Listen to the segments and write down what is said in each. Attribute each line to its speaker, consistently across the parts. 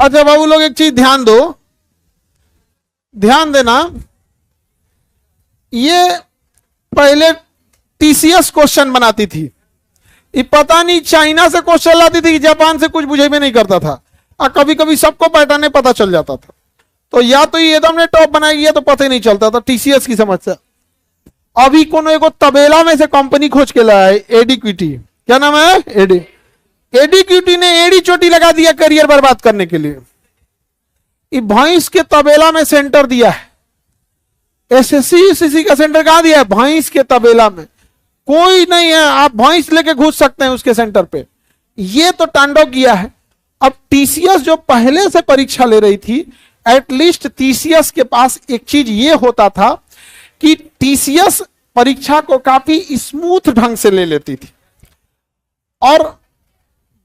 Speaker 1: अच्छा बाबू लोग, एक चीज ध्यान दो, ध्यान देना, ये पहले टीसीएस क्वेश्चन बनाती थी, ये पता नहीं चाइना से क्वेश्चन लाती थी कि जापान से, कुछ बुझे में नहीं करता था, और कभी कभी सबको पैटर्न पता चल जाता था। तो या तो ये एकदम ने टॉप बनाई, तो पता ही नहीं चलता था टीसीएस की समस्या। अभी कोनो एगो तबेला में से कंपनी खोज के लाया है, एडीक्विटी, क्या नाम है, एडीक्विटी ने एडी चोटी लगा दिया करियर बर्बाद करने के लिए। ये भैंस के तबेला में सेंटर दिया है, एसएससी यूसीसी का सेंटर कहां दिया है, भैंस के तबेला में। कोई नहीं है, आप भैंस लेके घुस सकते हैं उसके सेंटर पे। ये तो तांडव किया है। अब टीसीएस जो पहले से परीक्षा ले रही थी, एटलीस्ट टीसीएस के पास एक चीज ये होता था कि टीसीएस परीक्षा को काफी स्मूथ ढंग से ले लेती थी और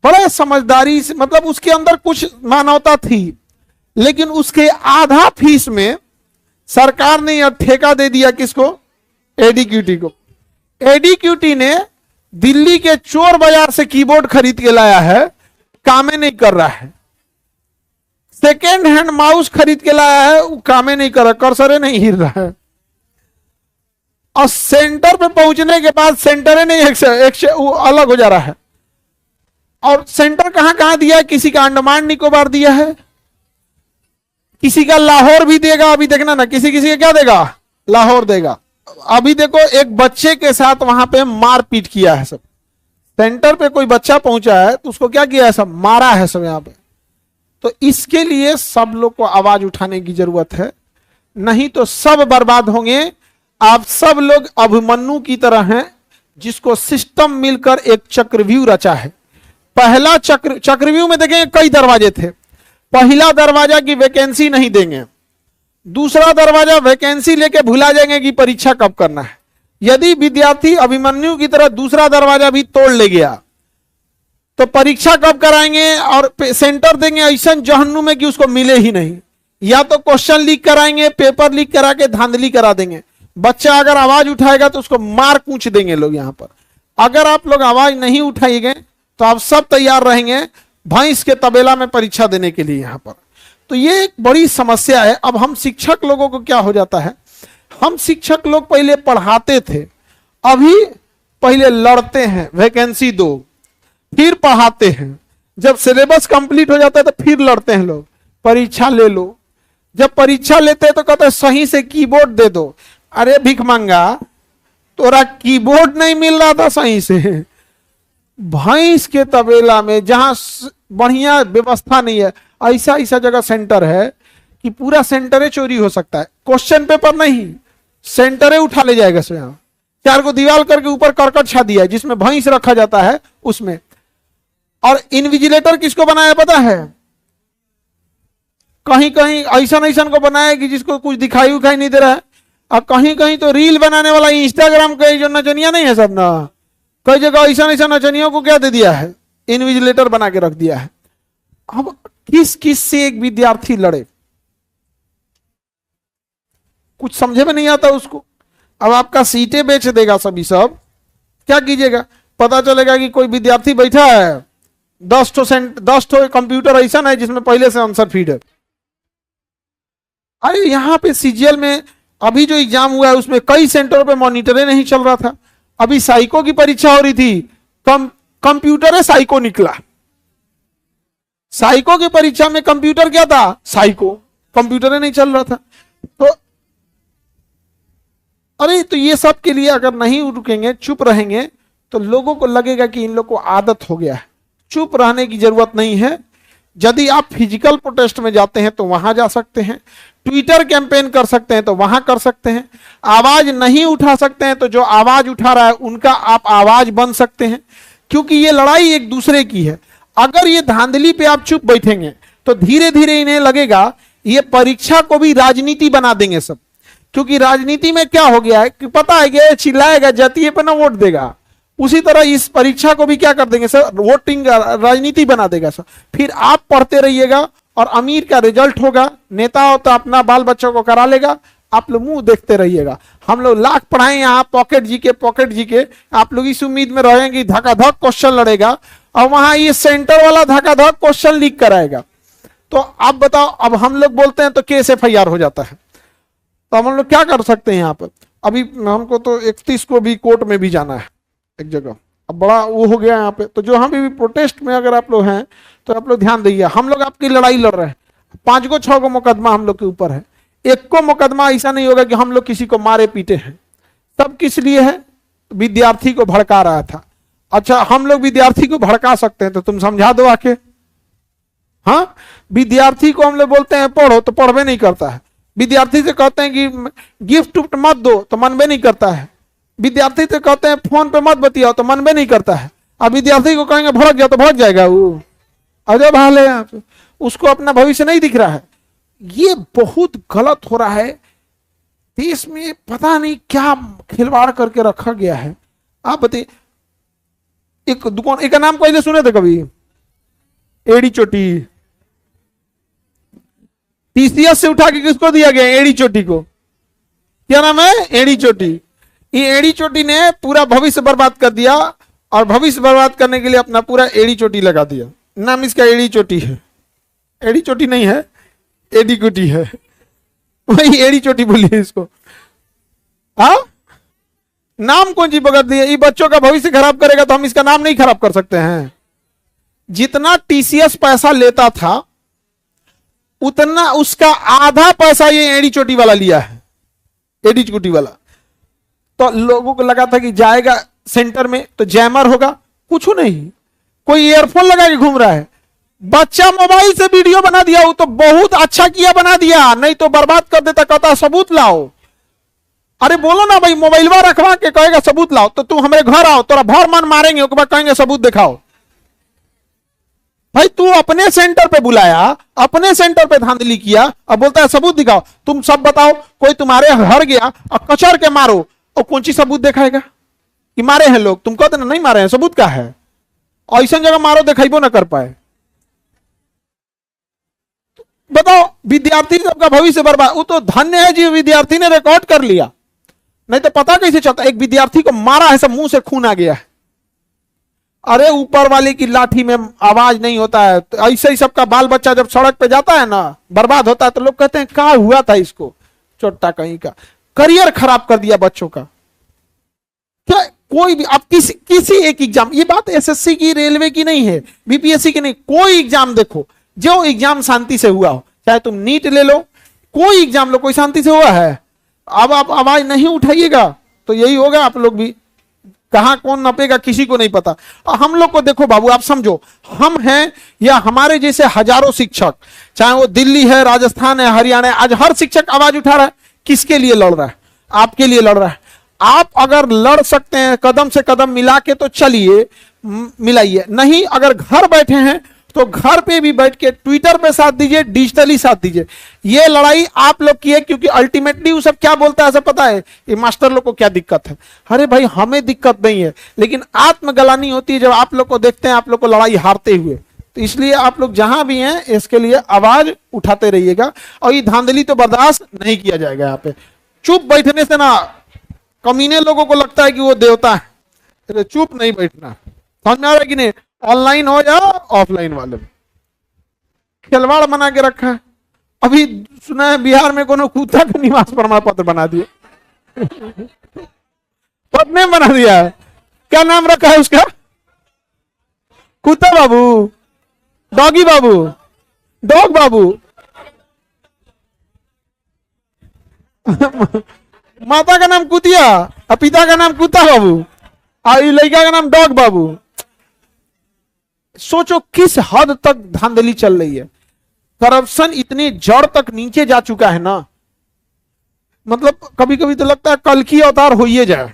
Speaker 1: बड़े समझदारी से, मतलब उसके अंदर कुछ मानवता थी। लेकिन उसके आधा फीस में सरकार ने यह ठेका दे दिया किसको, एडीक्यूटी को। एडीक्यूटी ने दिल्ली के चोर बाजार से कीबोर्ड खरीद के लाया है, कामे नहीं कर रहा है। सेकेंड हैंड माउस खरीद के लाया है, वो कामे नहीं कर रहा, कर्सरे नहीं हिल रहा है। और सेंटर पे पहुंचने के बाद सेंटर नहीं एक वो अलग हो जा रहा है। और सेंटर कहां कहां दिया है, किसी का अंडमान निकोबार दिया है, किसी का लाहौर भी देगा। अभी देखना ना, किसी किसी का क्या देगा, लाहौर देगा। अभी देखो एक बच्चे के साथ वहां पे मारपीट किया है सब। सेंटर पे कोई बच्चा पहुंचा है तो उसको क्या किया है, सब मारा है सब यहां पे। तो इसके लिए सब लोग को आवाज उठाने की जरूरत है, नहीं तो सब बर्बाद होंगे। आप सब लोग अभिमन्यु की तरह हैं, जिसको सिस्टम मिलकर एक चक्रव्यूह रचा है। पहला चक्रव्यूह में देखेंगे कई दरवाजे थे। पहला दरवाजा की वैकेंसी नहीं देंगे, दूसरा दरवाजा वैकेंसी लेके भुला जाएंगे कि परीक्षा कब करना है। यदि विद्यार्थी अभिमन्यु की तरह दूसरा दरवाजा भी तोड़ ले गया तो परीक्षा कब कराएंगे और सेंटर देंगे ऐसा जहन्नुम में कि उसको मिले ही नहीं। या तो क्वेश्चन लीक कराएंगे, पेपर लीक करा के धांधली करा देंगे। बच्चा अगर आवाज उठाएगा तो उसको मार कूच देंगे लोग यहां पर। अगर आप लोग आवाज नहीं उठाएंगे तो आप सब तैयार रहेंगे भैंस के तबेला में परीक्षा देने के लिए यहां पर। तो ये एक बड़ी समस्या है। अब हम शिक्षक लोगों को क्या हो जाता है, हम शिक्षक लोग पहले पढ़ाते थे, अभी पहले लड़ते हैं वैकेंसी दो, फिर पढ़ाते हैं। जब सिलेबस कंप्लीट हो जाता है तो फिर लड़ते हैं लोग, परीक्षा ले लो। जब परीक्षा लेते हैं तो कहते हैं सही से कीबोर्ड दे दो। अरे भिख मंगा, तोरा कीबोर्ड नहीं मिल रहा था सही से। भैंस के तबेला में जहां बढ़िया व्यवस्था नहीं है, ऐसा ऐसा जगह सेंटर है कि पूरा सेंटरे चोरी हो सकता है। क्वेश्चन पेपर नहीं, सेंटरे उठा ले जाएगा स्वयं। 4 को दीवार करके ऊपर करकट छा दिया है जिसमें भैंस रखा जाता है उसमें। और इन्विजिलेटर किसको बनाया पता है, कहीं कहीं ऐसा ऐसा को बनाया कि जिसको कुछ दिखाई उखाई नहीं दे रहा है। और कहीं कहीं तो रील बनाने वाला इंस्टाग्राम का जो नचनिया नहीं है सब ना, कई जगह ऐसा ऐसा नचनियों को क्या दे दिया है, इन्विजिलेटर बना के रख दिया है। अब किस किस से एक विद्यार्थी लड़े, कुछ समझे में नहीं आता उसको। अब आपका सीटें बेच देगा सभी सब, क्या कीजिएगा। पता चलेगा कि कोई विद्यार्थी बैठा है, 10 ठो कंप्यूटर ऐसा है जिसमें पहले से आंसर फीड है। अरे यहां पे सीजीएल में अभी जो एग्जाम हुआ है उसमें कई सेंटरों पे मॉनिटरे नहीं चल रहा था। अभी साइको की परीक्षा हो रही थी, कंप्यूटर है साइको निकला। साइको की परीक्षा में कंप्यूटर क्या था, साइको, कंप्यूटर नहीं चल रहा था। तो अरे तो ये सब के लिए अगर नहीं रुकेंगे, चुप रहेंगे, तो लोगों को लगेगा कि इन लोग को आदत हो गया है। चुप रहने की जरूरत नहीं है। यदि आप फिजिकल प्रोटेस्ट में जाते हैं तो वहां जा सकते हैं, ट्विटर कैंपेन कर सकते हैं तो वहां कर सकते हैं। आवाज नहीं उठा सकते हैं तो जो आवाज उठा रहा है उनका आप आवाज बन सकते हैं, क्योंकि ये लड़ाई एक दूसरे की है। अगर ये धांधली पे आप चुप बैठेंगे तो धीरे धीरे इन्हें लगेगा ये परीक्षा को भी राजनीति बना देंगे सब। क्योंकि राजनीति में क्या हो गया है कि पता है कि चिल्लाएगा जातीय पे ना वोट देगा, उसी तरह इस परीक्षा को भी क्या कर देंगे सर, वोटिंग राजनीति बना देगा सर। फिर आप पढ़ते रहिएगा और अमीर का रिजल्ट होगा, नेता हो तो अपना बाल बच्चों को करा लेगा, आप लोग मुंह देखते रहिएगा। हम लोग लाख पढ़ाए यहाँ पॉकेट जी के, आप लोग इस उम्मीद में रहेंगे धकाधक क्वेश्चन लड़ेगा और वहां ये सेंटर वाला धकाधक क्वेश्चन लीक कराएगा। तो आप बताओ, अब हम लोग बोलते हैं तो केस FIR हो जाता है। तो हम लोग क्या कर सकते हैं यहाँ पर? अभी हमको तो 31 को भी कोर्ट में भी जाना है एक जगह, अब बड़ा वो हो गया यहाँ पे। तो जो हम भी प्रोटेस्ट में अगर आप लोग हैं तो आप लोग ध्यान दीजिए, हम लोग आपकी लड़ाई लड़ रहे हैं, 5 को 6 को मुकदमा हम लोग के ऊपर है, एक को मुकदमा ऐसा नहीं होगा कि हम लोग किसी को मारे पीटे हैं। सब किस लिए है? विद्यार्थी को भड़का रहा था। अच्छा, हम लोग विद्यार्थी को भड़का सकते हैं तो तुम समझा दो आके। हाँ, विद्यार्थी को हम लोग बोलते हैं पढ़ो तो पढ़वे नहीं करता है, विद्यार्थी से कहते हैं कि गिफ्ट उफ्ट मत दो तो मनबे नहीं करता है, विद्यार्थी से कहते हैं फोन पे मत बतियाओ तो मनबे नहीं करता है। अब विद्यार्थी को कहेंगे भड़क जाओ तो भड़क जाएगा वो, अजय भाल है, उसको अपना भविष्य नहीं दिख रहा है। ये बहुत गलत हो रहा है देश में, पता नहीं क्या खिलवाड़ करके रखा गया है। आप बताइए, एक दुकान, एक नाम पहले सुने थे कभी? एड़ी चोटी। TCS से उठा के किसको दिया गया? एड़ी चोटी को। क्या नाम है? एड़ी चोटी। ये एड़ी चोटी ने पूरा भविष्य बर्बाद कर दिया, और भविष्य बर्बाद करने के लिए अपना पूरा एड़ी चोटी लगा दिया। नाम इसका एड़ी चोटी है, एड़ी चोटी नहीं है, एडी चोटी है, वही एड़ी चोटी बोलिए इसको। हाँ, नाम कौन सी पकड़ दिया? ये बच्चों का भविष्य खराब करेगा तो हम इसका नाम नहीं खराब कर सकते हैं। जितना TCS पैसा लेता था उतना उसका आधा पैसा ये एड़ी चोटी वाला लिया है, एडी चोटी वाला। तो लोगों को लगा था कि जाएगा सेंटर में तो जैमर होगा, कुछ नहीं, कोई ईयरफोन लगा के घूम रहा है। बच्चा मोबाइल से वीडियो बना दिया, वो तो बहुत अच्छा किया बना दिया, नहीं तो बर्बाद कर देता, कहता सबूत लाओ। अरे बोलो ना भाई, मोबाइलवा रखवा के कहेगा सबूत लाओ, तो तुम हमारे घर आओ, तोरा भर मन मारेंगे, उसके बाद कहेंगे सबूत दिखाओ। भाई तू अपने सेंटर पे बुलाया, अपने सेंटर पे धांधली किया, अब बोलता है सबूत दिखाओ। तुम सब बताओ, कोई तुम्हारे घर गया और कचर के मारो, और कौन सी सबूत दिखाएगा कि मारे हैं लोग? तुम कहते ना नहीं मारे हैं, सबूत क्या है? ऐसा जगह मारो दिखाइबो ना कर पाए। बताओ, विद्यार्थी सबका भविष्य बर्बाद। वो तो धन्य है जी विद्यार्थी ने रिकॉर्ड कर लिया, नहीं तो पता कैसे चलता। एक विद्यार्थी को मारा है, सब मुंह से खून आ गया है। अरे ऊपर वाले की लाठी में आवाज नहीं होता है। तो ऐसे ही सबका बाल बच्चा जब सड़क पे जाता है ना, बर्बाद होता है, तो लोग कहते हैं क्या हुआ था इसको, चोट्टा कहीं का, करियर खराब कर दिया बच्चों का। क्या कोई भी, आप किसी एक एग्जाम, ये बात SSC की, रेलवे की नहीं है, BPSC की नहीं, कोई एग्जाम देखो, जो एग्जाम शांति से हुआ हो, चाहे तुम नीट ले लो, कोई एग्जाम लो, कोई शांति से हुआ है? अब आप आवाज नहीं उठाइएगा तो यही होगा। आप लोग भी कहां कौन नपेगा किसी को नहीं पता। और हम लोग को देखो बाबू, आप समझो, हम हैं या हमारे जैसे हजारों शिक्षक, चाहे वो दिल्ली है, राजस्थान है, हरियाणा है, आज हर शिक्षक आवाज उठा रहा है। किसके लिए लड़ रहा है? आपके लिए लड़ रहा है। आप अगर लड़ सकते हैं कदम से कदम मिला के तो चलिए, मिलाइए। नहीं, अगर घर बैठे हैं तो घर पे भी बैठ के ट्विटर पे साथ दीजिए, डिजिटली साथ दीजिए। ये लड़ाई आप लोग की है, क्योंकि अल्टीमेटली वो सब क्या बोलता है, ऐसा पता है? ये मास्टर लोग को क्या दिक्कत है? अरे भाई हमें दिक्कत नहीं है, लेकिन आत्मगलानी होती है जब आप लोग को देखते हैं आप लोग को लड़ाई हारते हुए। तो इसलिए आप लोग जहां भी हैं इसके लिए आवाज उठाते रहिएगा, और ये धांधली तो बर्दाश्त नहीं किया जाएगा। यहाँ पे चुप बैठने से ना, कमीने लोगों को लगता है कि वो देवता है, चुप नहीं बैठना। समझ में आ रहा है कि नहीं? ऑनलाइन हो या ऑफलाइन वाले खिलवाड़ बना के रखा है। अभी सुना है बिहार में कोनो कुत्ता का निवास प्रमाण पत्र बना दिया, पद ने बना दिया है। क्या नाम रखा है उसका? कुत्ता बाबू, डॉगी बाबू, डॉग बाबू। माता का नाम कुतिया और पिता का नाम कुत्ता बाबू और लड़का का नाम डॉग बाबू। सोचो किस हद तक धांधली चल रही है। करप्शन इतनी जड़ तक नीचे जा चुका है ना, मतलब कभी कभी तो लगता है कल की अवतार हो ही जाए।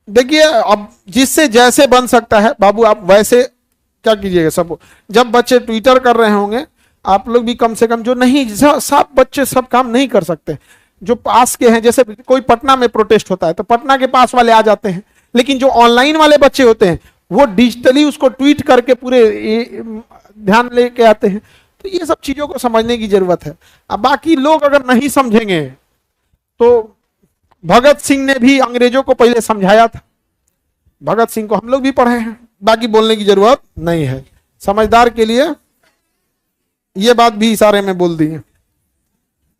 Speaker 1: देखिए, अब जिससे जैसे बन सकता है बाबू, आप वैसे क्या कीजिएगा। सब जब बच्चे ट्विटर कर रहे होंगे, आप लोग भी कम से कम, जो नहीं, सब बच्चे सब काम नहीं कर सकते, जो पास के हैं, जैसे कोई पटना में प्रोटेस्ट होता है तो पटना के पास वाले आ जाते हैं, लेकिन जो ऑनलाइन वाले बच्चे होते हैं वो डिजिटली उसको ट्वीट करके पूरे ध्यान लेके आते हैं। तो ये सब चीजों को समझने की जरूरत है। अब बाकी लोग अगर नहीं समझेंगे तो भगत सिंह ने भी अंग्रेजों को पहले समझाया था। भगत सिंह को हम लोग भी पढ़े हैं, बाकी बोलने की जरूरत नहीं है। समझदार के लिए ये बात भी इशारे में बोल दी है।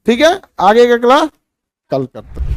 Speaker 1: ठीक है, आगे का क्लास कल करते हैं।